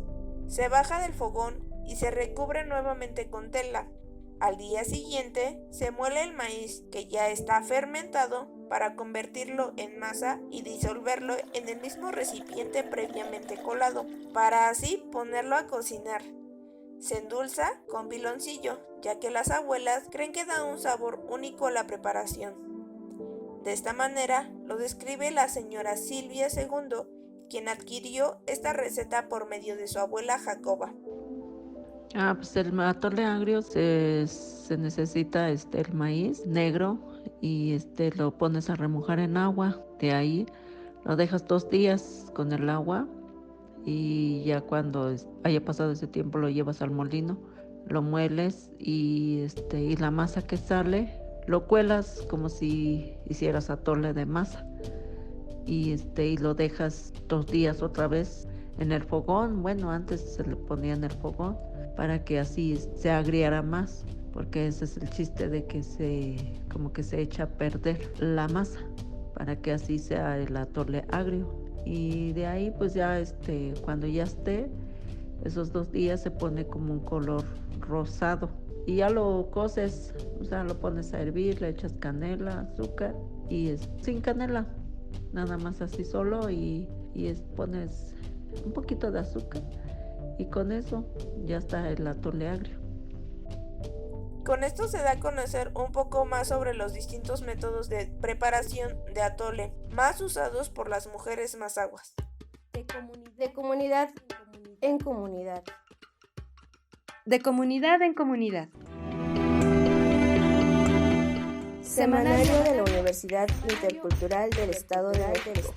Se baja del fogón y se recubre nuevamente con tela. Al día siguiente, se muele el maíz que ya está fermentado para convertirlo en masa y disolverlo en el mismo recipiente previamente colado, para así ponerlo a cocinar. Se endulza con piloncillo, ya que las abuelas creen que da un sabor único a la preparación. De esta manera lo describe la señora Silvia II, quien adquirió esta receta por medio de su abuela Jacoba. Pues el atole agrio se necesita el maíz negro y lo pones a remojar en agua. De ahí lo dejas 2 días con el agua y ya cuando haya pasado ese tiempo lo llevas al molino, lo mueles y la masa que sale lo cuelas como si hicieras atole de masa y lo dejas 2 días otra vez en el fogón. Bueno, antes se le ponía en el fogón para que así se agriara más, porque ese es el chiste de que se echa a perder la masa para que así sea el atole agrio. Y de ahí pues ya cuando ya esté, esos 2 días se pone como un color rosado y ya lo coces, o sea, lo pones a hervir, le echas canela, azúcar y sin canela, nada más así solo y pones un poquito de azúcar y con eso ya está el atole agrio. Con esto se da a conocer un poco más sobre los distintos métodos de preparación de atole más usados por las mujeres mazahuas. De comunidad en comunidad. De comunidad en comunidad. Semanario de la Universidad Intercultural del Estado de México.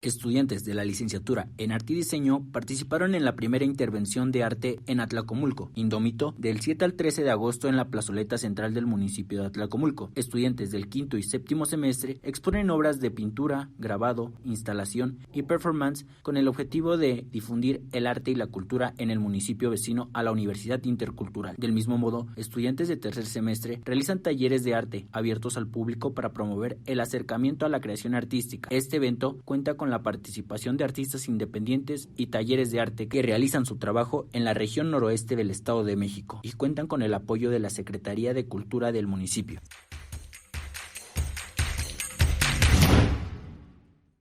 Estudiantes de la licenciatura en Arte y Diseño participaron en la primera intervención de arte en Atlacomulco, Indómito, del 7 al 13 de agosto en la plazoleta central del municipio de Atlacomulco. Estudiantes del quinto y séptimo semestre exponen obras de pintura, grabado, instalación y performance con el objetivo de difundir el arte y la cultura en el municipio vecino a la Universidad Intercultural. Del mismo modo, estudiantes de tercer semestre realizan talleres de arte abiertos al público para promover el acercamiento a la creación artística. Este evento cuenta con la participación de artistas independientes y talleres de arte que realizan su trabajo en la región noroeste del Estado de México y cuentan con el apoyo de la Secretaría de Cultura del municipio.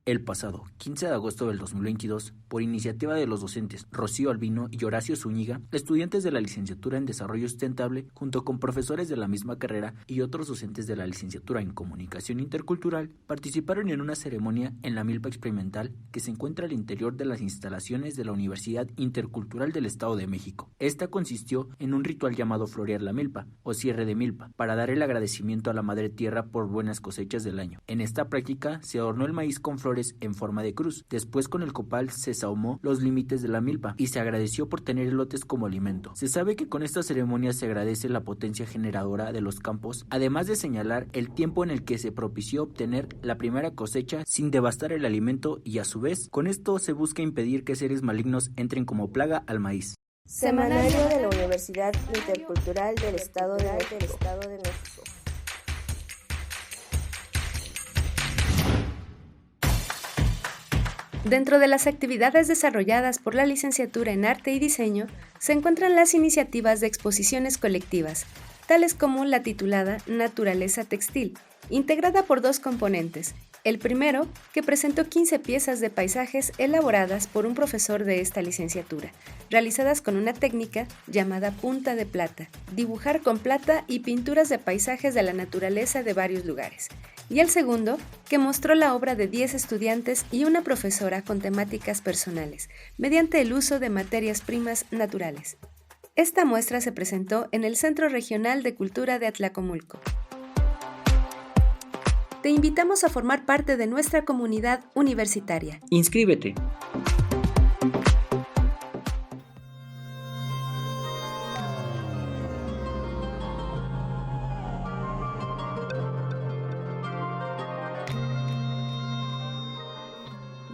El pasado 15 de agosto del 2022, por iniciativa de los docentes Rocío Albino y Horacio Zúñiga, estudiantes de la licenciatura en Desarrollo Sustentable, junto con profesores de la misma carrera y otros docentes de la licenciatura en Comunicación Intercultural, participaron en una ceremonia en la milpa experimental que se encuentra al interior de las instalaciones de la Universidad Intercultural del Estado de México. Esta consistió en un ritual llamado florear la milpa, o cierre de milpa, para dar el agradecimiento a la Madre Tierra por buenas cosechas del año. En esta práctica se adornó el maíz con flores en forma de cruz. Después, con el copal se sahumó los límites de la milpa y se agradeció por tener elotes como alimento. Se sabe que con esta ceremonia se agradece la potencia generadora de los campos, además de señalar el tiempo en el que se propició obtener la primera cosecha sin devastar el alimento, y a su vez, con esto se busca impedir que seres malignos entren como plaga al maíz. Semanario de la Universidad Intercultural del Estado de México. Dentro de las actividades desarrolladas por la licenciatura en Arte y Diseño se encuentran las iniciativas de exposiciones colectivas, tales como la titulada Naturaleza Textil, integrada por dos componentes. El primero, que presentó 15 piezas de paisajes elaboradas por un profesor de esta licenciatura, realizadas con una técnica llamada punta de plata, dibujar con plata y pinturas de paisajes de la naturaleza de varios lugares. Y el segundo, que mostró la obra de 10 estudiantes y una profesora con temáticas personales, mediante el uso de materias primas naturales. Esta muestra se presentó en el Centro Regional de Cultura de Atlacomulco. Te invitamos a formar parte de nuestra comunidad universitaria. Inscríbete.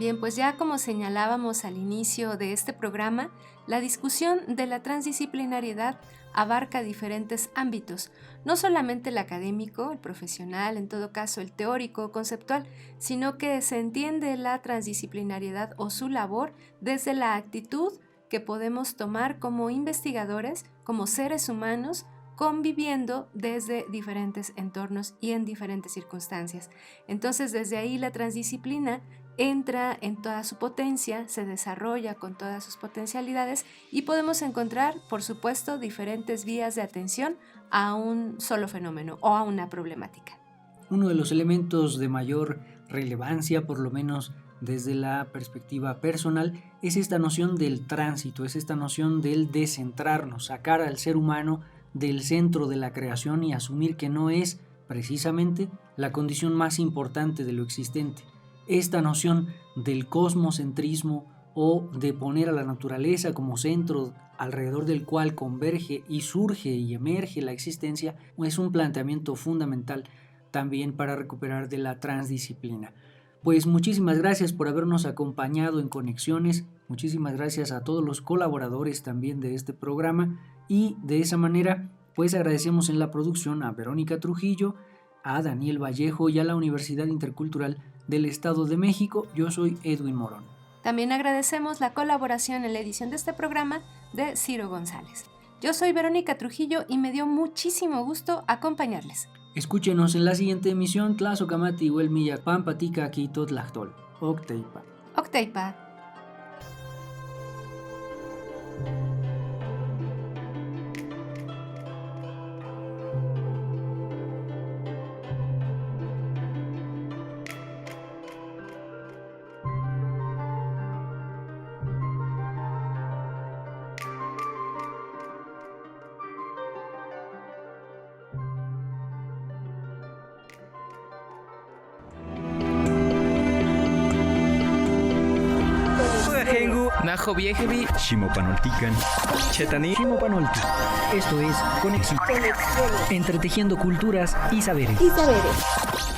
Bien, pues ya como señalábamos al inicio de este programa, la discusión de la transdisciplinariedad abarca diferentes ámbitos, no solamente el académico, el profesional, en todo caso el teórico, conceptual, sino que se entiende la transdisciplinariedad o su labor desde la actitud que podemos tomar como investigadores, como seres humanos, conviviendo desde diferentes entornos y en diferentes circunstancias. Entonces, desde ahí la transdisciplina entra en toda su potencia, se desarrolla con todas sus potencialidades y podemos encontrar, por supuesto, diferentes vías de atención a un solo fenómeno o a una problemática. Uno de los elementos de mayor relevancia, por lo menos desde la perspectiva personal, es esta noción del tránsito, es esta noción del descentrarnos, sacar al ser humano del centro de la creación y asumir que no es precisamente la condición más importante de lo existente. Esta noción del cosmocentrismo o de poner a la naturaleza como centro alrededor del cual converge y surge y emerge la existencia es un planteamiento fundamental también para recuperar de la transdisciplina. Pues muchísimas gracias por habernos acompañado en Conexiones, muchísimas gracias a todos los colaboradores también de este programa y de esa manera pues agradecemos en la producción a Verónica Trujillo, a Daniel Vallejo y a la Universidad Intercultural del Estado de México. Yo soy Edwin Morón. También agradecemos la colaboración en la edición de este programa de Ciro González. Yo soy Verónica Trujillo y me dio muchísimo gusto acompañarles. Escúchenos en la siguiente emisión Tlazocamati Huelmillac Pampatica Quito Tlachtol. Octeipa. Octeipa. Najo Viejevi, Shimopanoltican, Chetani, Shimopanolti. Esto es Conexión. Entretejiendo culturas y saberes. Y saberes.